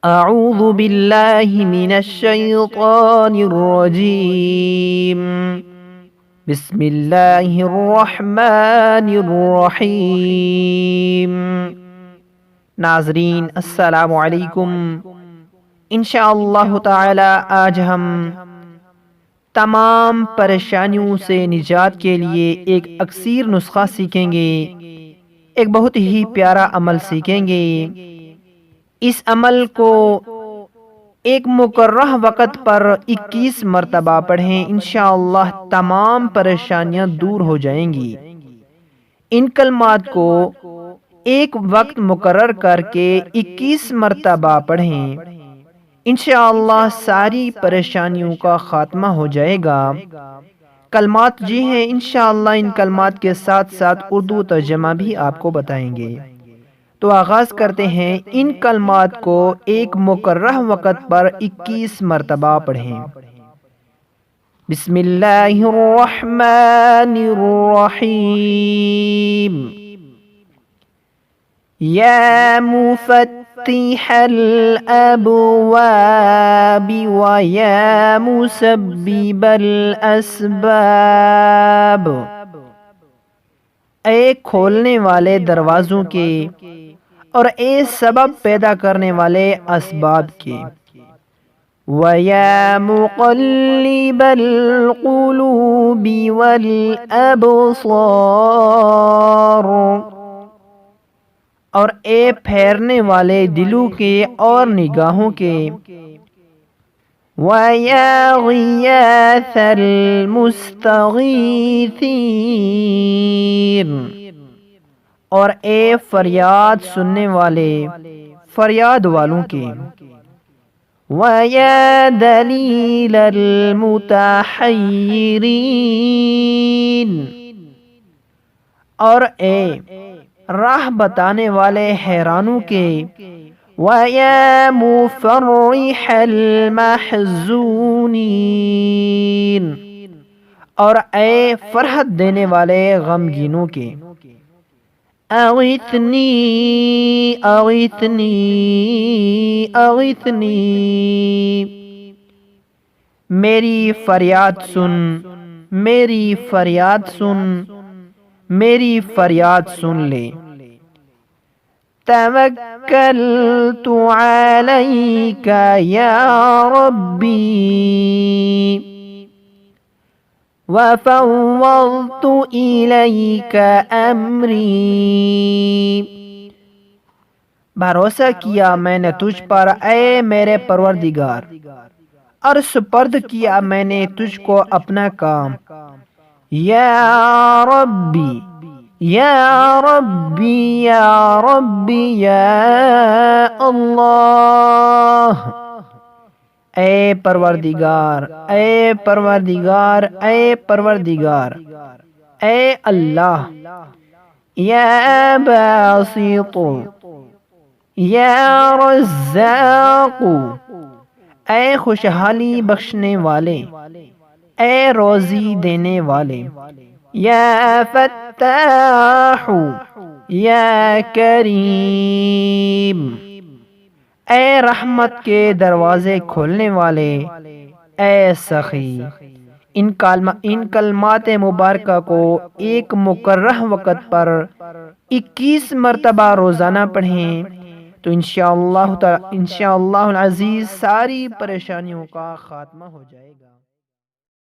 اعوذ باللہ من الشیطان الرجیم بسم اللہ الرحمن الرحیم۔ ناظرین السلام علیکم۔ انشاءاللہ تعالی آج ہم تمام پریشانیوں سے نجات کے لیے ایک اکثیر نسخہ سیکھیں گے، ایک بہت ہی پیارا عمل سیکھیں گے۔ اس عمل کو ایک مقررہ وقت پر 21 مرتبہ پڑھیں، انشاءاللہ تمام پریشانیاں دور ہو جائیں گی۔ ان کلمات کو ایک وقت مقرر کر کے 21 مرتبہ پڑھیں، انشاءاللہ ساری پریشانیوں کا خاتمہ ہو جائے گا۔ کلمات جی ہیں، انشاءاللہ ان کلمات کے ساتھ ساتھ اردو ترجمہ بھی آپ کو بتائیں گے۔ تو آغاز کرتے ہیں۔ ان کلمات کو ایک مقررہ وقت پر 21 مرتبہ پڑھیں۔ بسم اللہ الرحمن الرحیم۔ یا مفتح الابواب ویا مسبب الاسباب۔ اے کھولنے والے دروازوں کے اور اے سبب پیدا کرنے والے اسباب کے۔ وَيَا مُقَلِّبَ الْقُلُوبِ وَالْأَبْصَارِ، اور اے پھیرنے والے دلوں کے اور نگاہوں کے۔ وَيَا غِيَاثَ الْمُسْتَغِيثِينَ، اور اے فریاد سننے والے فریاد والوں کے۔ وَيَا دَلِيلَ الْمُتَحَيِّرِينَ، اور اے راہ بتانے والے حیرانوں کے۔ وَيَا مُفَرِّحَ الْمَحْزُونِينَ، اور اے فرحت دینے والے غمگینوں کے۔ اغثنی اغثنی اغثنی، میری فریاد سن میری فریاد سن میری فریاد سن لے۔ توکلت علیک یا ربی وَفَوَّضْتُ إِلَيْكَ أَمْرِي، بھروسہ کیا میں نے تجھ پر اے میرے پروردگار، اور سپرد کیا میں نے تجھ کو اپنا کام۔ یا ربی یا ربی یا ربی یا اللہ، اے پروردگار اے پروردگار اے پروردگار اے اللہ۔ یا باسط یا رزاق، اے خوشحالی بخشنے والے اے روزی دینے والے۔ یا فتاح یا کریم، اے رحمت کے دروازے کھولنے والے اے سخی۔ ان کلمات مبارکہ کو ایک مقررہ وقت پر 21 مرتبہ روزانہ پڑھیں، تو انشاءاللہ العزیز ساری پریشانیوں کا خاتمہ ہو جائے گا۔